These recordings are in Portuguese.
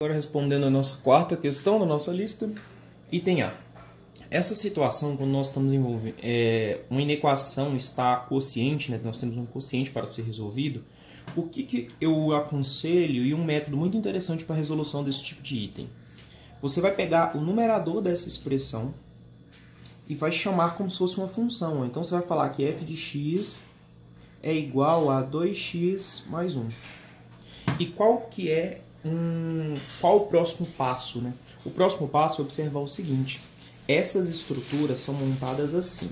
Agora respondendo a nossa quarta questão da nossa lista, item A. Essa situação, quando nós estamos envolvendo, uma inequação está quociente, né, nós temos um quociente para ser resolvido, o que eu aconselho e um método muito interessante para a resolução desse tipo de item? Você vai pegar o numerador dessa expressão e vai chamar como se fosse uma função. Então você vai falar que f de x é igual a 2x mais 1. E qual o próximo passo, né? O próximo passo é observar o seguinte: essas estruturas são montadas assim.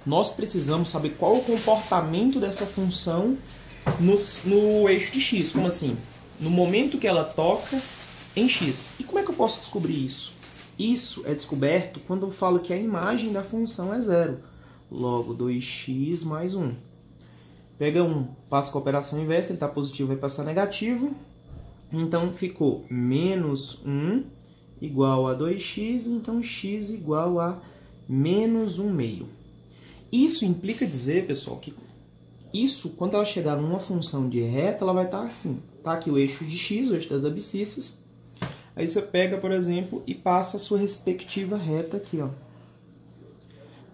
Nós precisamos saber qual é o comportamento dessa função no eixo de x. Como assim? No momento que ela toca em x. E como é que eu posso descobrir isso? Isso é descoberto quando eu falo que a imagem da função é zero. Logo, 2x mais 1. Pega 1, passa com a operação inversa, ele está positivo, vai passar negativo. Então, ficou menos 1 igual a 2x, então x igual a menos 1 meio. Isso implica dizer, pessoal, que isso, quando ela chegar numa função de reta, ela vai estar assim. Tá aqui o eixo de x, o eixo das abscissas. Aí você pega, por exemplo, e passa a sua respectiva reta aqui, ó.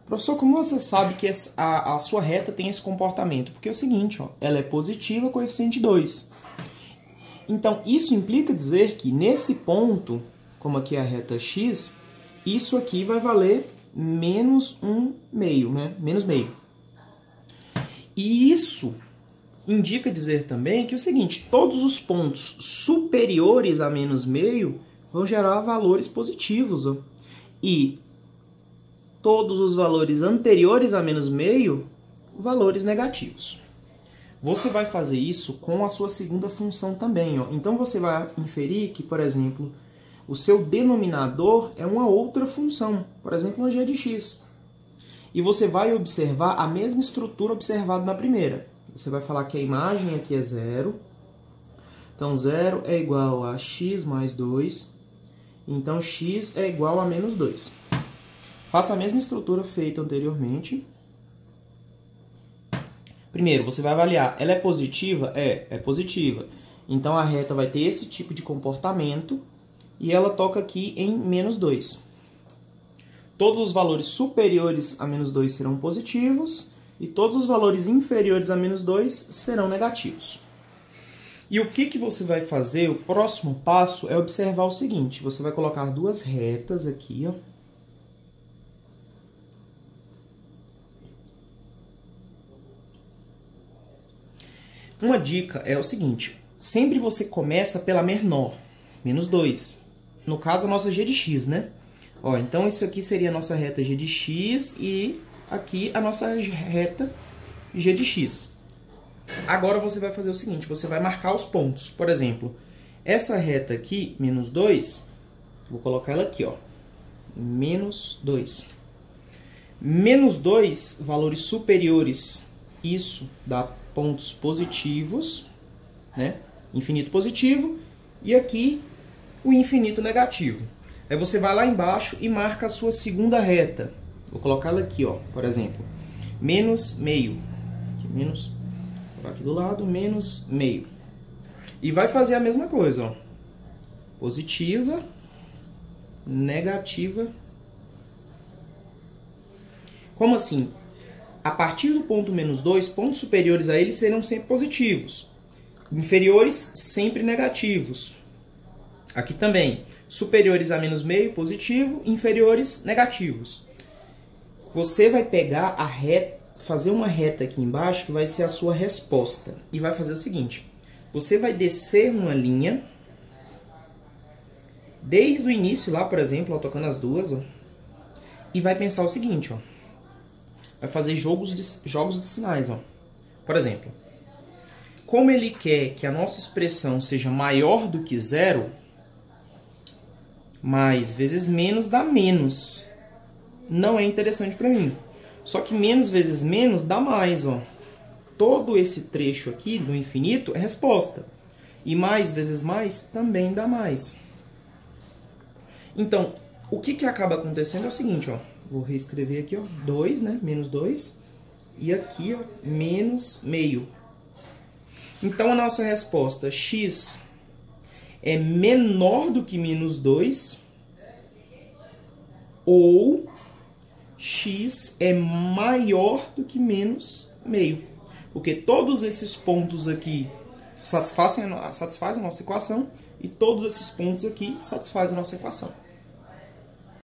Professor, como você sabe que a sua reta tem esse comportamento? Porque é o seguinte, ó, ela é positiva, coeficiente 2. Então, isso implica dizer que nesse ponto, como aqui é a reta x, isso aqui vai valer menos 1 meio, né? Menos meio. E isso indica dizer também que é o seguinte: todos os pontos superiores a menos meio vão gerar valores positivos, ó. E todos os valores anteriores a menos meio, valores negativos. Você vai fazer isso com a sua segunda função também, ó. Então você vai inferir que, por exemplo, o seu denominador é uma outra função, por exemplo, uma g de x. E você vai observar a mesma estrutura observada na primeira. Você vai falar que a imagem aqui é zero. Então, 0 é igual a x mais 2. Então, x é igual a menos 2. Faça a mesma estrutura feita anteriormente. Primeiro, você vai avaliar, ela é positiva? É positiva. Então, a reta vai ter esse tipo de comportamento e ela toca aqui em menos 2. Todos os valores superiores a menos 2 serão positivos e todos os valores inferiores a menos 2 serão negativos. E o que você vai fazer? O próximo passo é observar o seguinte: você vai colocar duas retas aqui, ó. Uma dica é o seguinte: sempre você começa pela menor, menos 2. No caso, a nossa g de x, né? Ó, então, isso aqui seria a nossa reta g de x e aqui a nossa reta g de x. Agora você vai fazer o seguinte: você vai marcar os pontos. Por exemplo, essa reta aqui, menos 2, vou colocar ela aqui, ó. Menos 2. Menos 2, valores superiores, isso dá pontos positivos, né? Infinito positivo, e aqui o infinito negativo. Aí você vai lá embaixo e marca a sua segunda reta. Vou colocar ela aqui, ó, por exemplo, menos meio. Aqui, menos, vou colocar aqui do lado, menos meio. E vai fazer a mesma coisa, ó. Positiva, negativa. Como assim? A partir do ponto menos 2, pontos superiores a ele serão sempre positivos. Inferiores, sempre negativos. Aqui também, superiores a menos meio, positivo, inferiores, negativos. Você vai pegar a reta, fazer uma reta aqui embaixo, que vai ser a sua resposta. E vai fazer o seguinte: você vai descer uma linha, desde o início lá, por exemplo, ó, tocando as duas, ó, e vai pensar o seguinte, ó. Vai fazer jogos de sinais, ó. Por exemplo, como ele quer que a nossa expressão seja maior do que zero, mais vezes menos dá menos. Não é interessante para mim. Só que menos vezes menos dá mais, ó. Todo esse trecho aqui do infinito é resposta. E mais vezes mais também dá mais. Então, o que acaba acontecendo é o seguinte, ó. Vou reescrever aqui, ó, 2, né? Menos 2. E aqui, ó, menos meio. Então, a nossa resposta x é menor do que menos 2 ou x é maior do que menos meio. Porque todos esses pontos aqui satisfazem a nossa equação e todos esses pontos aqui satisfazem a nossa equação.